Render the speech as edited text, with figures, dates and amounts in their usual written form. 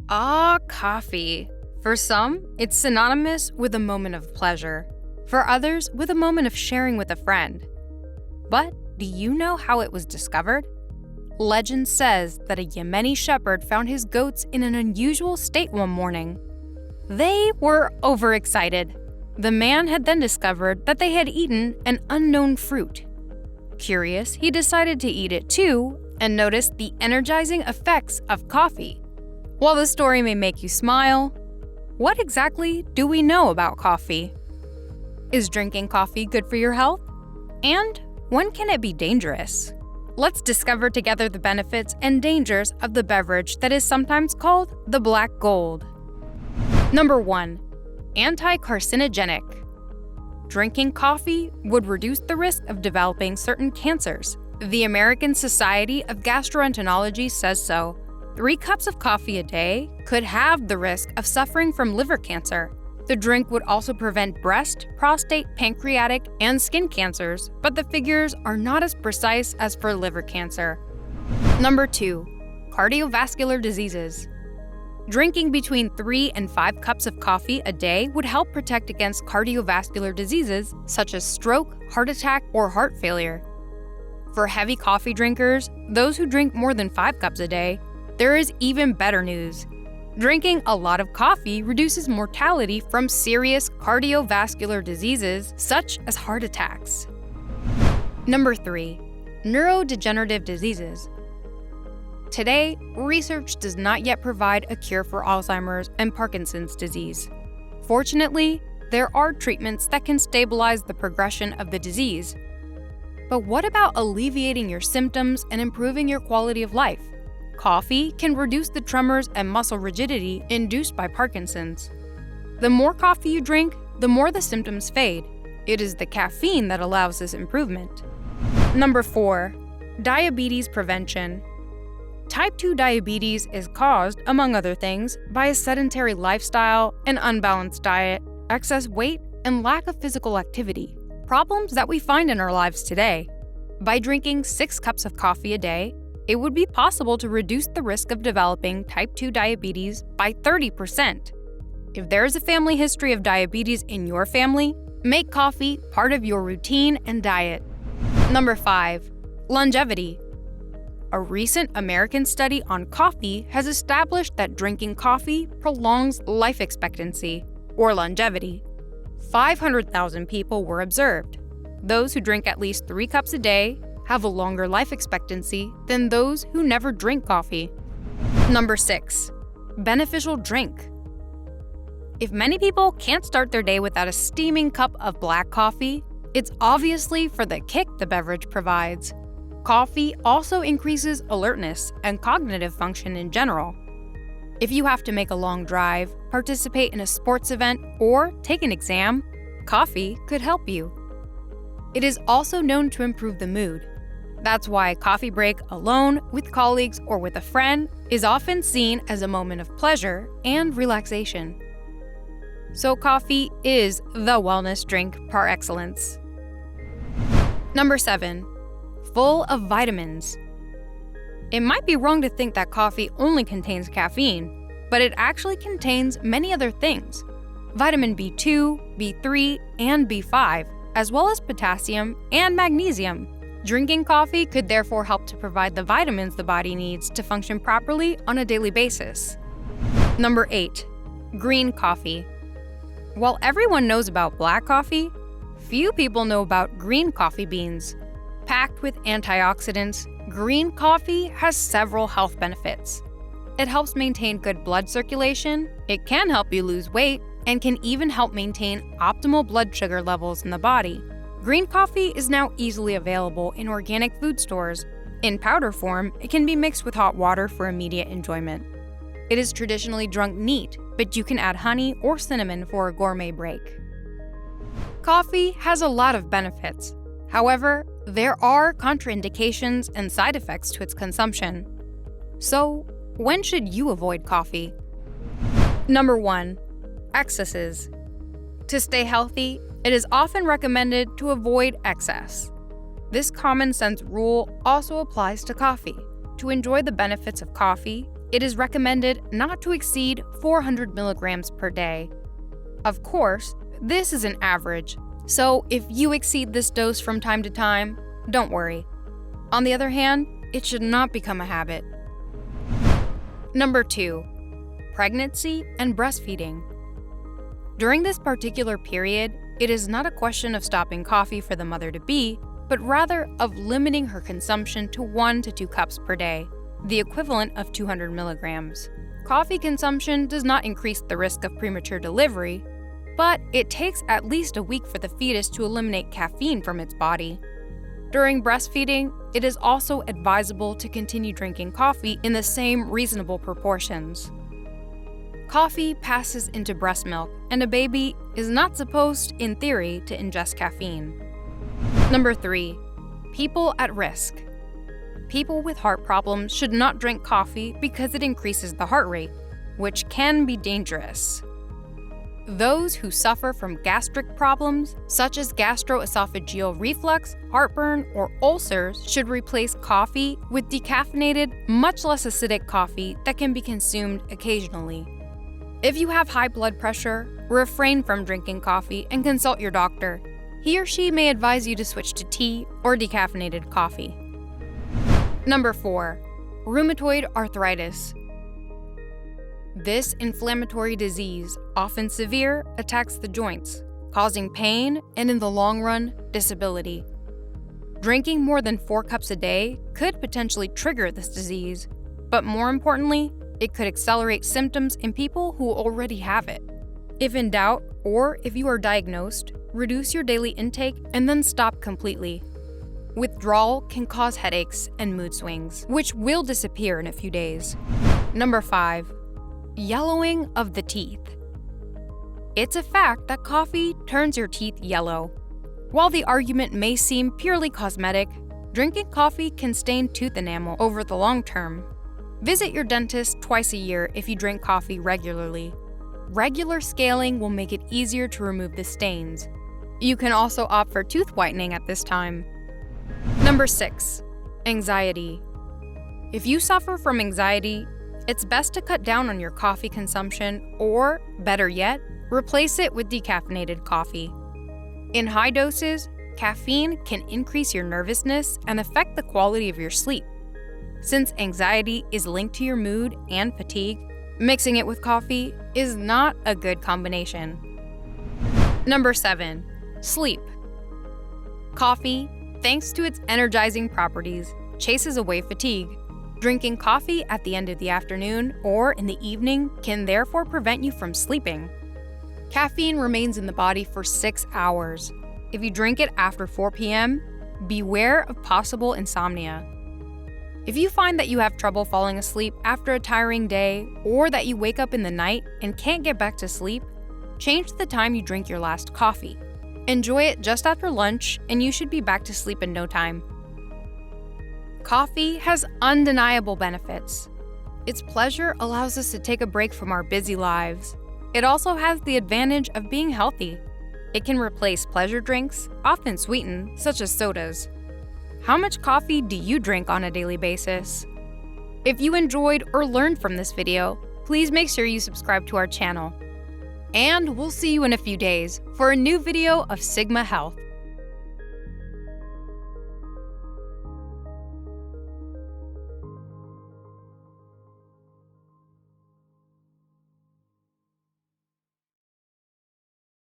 Coffee. For some, it's synonymous with a moment of pleasure. For others, with a moment of sharing with a friend. But do you know how it was discovered? Legend says that a Yemeni shepherd found his goats in an unusual state one morning. They were overexcited. The man had then discovered that they had eaten an unknown fruit. Curious, he decided to eat it too and noticed the energizing effects of coffee. While the story may make you smile, what exactly do we know about coffee? Is drinking coffee good for your health? And when can it be dangerous? Let's discover together the benefits and dangers of the beverage that is sometimes called the black gold. Number 1. Anticarcinogenic. Drinking coffee would reduce the risk of developing certain cancers. The American Society of Gastroenterology says so. 3 cups of coffee a day could have the risk of suffering from liver cancer. The drink would also prevent breast, prostate, pancreatic, and skin cancers, but the figures are not as precise as for liver cancer. Number 2. Cardiovascular diseases. Drinking between 3 and 5 cups of coffee a day would help protect against cardiovascular diseases such as stroke, heart attack, or heart failure. For heavy coffee drinkers, those who drink more than 5 cups a day, there is even better news. Drinking a lot of coffee reduces mortality from serious cardiovascular diseases such as heart attacks. Number 3. Neurodegenerative diseases. Today, research does not yet provide a cure for Alzheimer's and Parkinson's disease. Fortunately, there are treatments that can stabilize the progression of the disease. But what about alleviating your symptoms and improving your quality of life? Coffee can reduce the tremors and muscle rigidity induced by Parkinson's. The more coffee you drink, the more the symptoms fade. It is the caffeine that allows this improvement. Number 4. Diabetes prevention. Type 2 diabetes is caused, among other things, by a sedentary lifestyle, an unbalanced diet, excess weight, and lack of physical activity. Problems that we find in our lives today. By drinking 6 cups of coffee a day, it would be possible to reduce the risk of developing type 2 diabetes by 30%. If there is a family history of diabetes in your family, make coffee part of your routine and diet. Number 5. Longevity. A recent American study on coffee has established that drinking coffee prolongs life expectancy, or longevity. 500,000 people were observed. Those who drink at least 3 cups a day have a longer life expectancy than those who never drink coffee. Number 6. Beneficial drink. If many people can't start their day without a steaming cup of black coffee, it's obviously for the kick the beverage provides. Coffee also increases alertness and cognitive function in general. If you have to make a long drive, participate in a sports event, or take an exam, coffee could help you. It is also known to improve the mood. That's why a coffee break alone, with colleagues, or with a friend is often seen as a moment of pleasure and relaxation. So coffee is the wellness drink par excellence. Number 7. Full of vitamins. It might be wrong to think that coffee only contains caffeine, but it actually contains many other things. Vitamin B2, B3, and B5, as well as potassium and magnesium. Drinking coffee could therefore help to provide the vitamins the body needs to function properly on a daily basis. Number 8. Green coffee. While everyone knows about black coffee, few people know about green coffee beans. Packed with antioxidants, green coffee has several health benefits. It helps maintain good blood circulation, it can help you lose weight, and can even help maintain optimal blood sugar levels in the body. Green coffee is now easily available in organic food stores. In powder form, it can be mixed with hot water for immediate enjoyment. It is traditionally drunk neat, but you can add honey or cinnamon for a gourmet break. Coffee has a lot of benefits. However, there are contraindications and side effects to its consumption. So, when should you avoid coffee? Number 1. Excesses. To stay healthy, it is often recommended to avoid excess. This common sense rule also applies to coffee. To enjoy the benefits of coffee, it is recommended not to exceed 400 milligrams per day. Of course, this is an average, so if you exceed this dose from time to time, don't worry. On the other hand, it should not become a habit. Number 2. Pregnancy and breastfeeding. During this particular period, it is not a question of stopping coffee for the mother-to-be, but rather of limiting her consumption to 1 to 2 cups per day, the equivalent of 200 milligrams. Coffee consumption does not increase the risk of premature delivery, but it takes at least a week for the fetus to eliminate caffeine from its body. During breastfeeding, it is also advisable to continue drinking coffee in the same reasonable proportions. Coffee passes into breast milk, and a baby is not supposed, in theory, to ingest caffeine. Number 3. People at risk. People with heart problems should not drink coffee because it increases the heart rate, which can be dangerous. Those who suffer from gastric problems, such as gastroesophageal reflux, heartburn, or ulcers, should replace coffee with decaffeinated, much less acidic coffee that can be consumed occasionally. If you have high blood pressure, refrain from drinking coffee and consult your doctor. He or she may advise you to switch to tea or decaffeinated coffee. Number 4. Rheumatoid arthritis. This inflammatory disease, often severe, attacks the joints, causing pain and, in the long run, disability. Drinking more than 4 cups a day could potentially trigger this disease, but more importantly, it could accelerate symptoms in people who already have it. If in doubt, or if you are diagnosed, reduce your daily intake and then stop completely. Withdrawal can cause headaches and mood swings, which will disappear in a few days. Number 5. Yellowing of the teeth. It's a fact that coffee turns your teeth yellow. While the argument may seem purely cosmetic, drinking coffee can stain tooth enamel over the long term. Visit your dentist twice a year if you drink coffee regularly. Regular scaling will make it easier to remove the stains. You can also opt for tooth whitening at this time. Number 6. Anxiety. If you suffer from anxiety, it's best to cut down on your coffee consumption or, better yet, replace it with decaffeinated coffee. In high doses, caffeine can increase your nervousness and affect the quality of your sleep. Since anxiety is linked to your mood and fatigue, mixing it with coffee is not a good combination. Number 7. Sleep. Coffee, thanks to its energizing properties, chases away fatigue. Drinking coffee at the end of the afternoon or in the evening can therefore prevent you from sleeping. Caffeine remains in the body for 6 hours. If you drink it after 4 p.m., beware of possible insomnia. If you find that you have trouble falling asleep after a tiring day or that you wake up in the night and can't get back to sleep, change the time you drink your last coffee. Enjoy it just after lunch and you should be back to sleep in no time. Coffee has undeniable benefits. Its pleasure allows us to take a break from our busy lives. It also has the advantage of being healthy. It can replace pleasure drinks, often sweetened, such as sodas. How much coffee do you drink on a daily basis? If you enjoyed or learned from this video, please make sure you subscribe to our channel. And we'll see you in a few days for a new video of Sigma Health.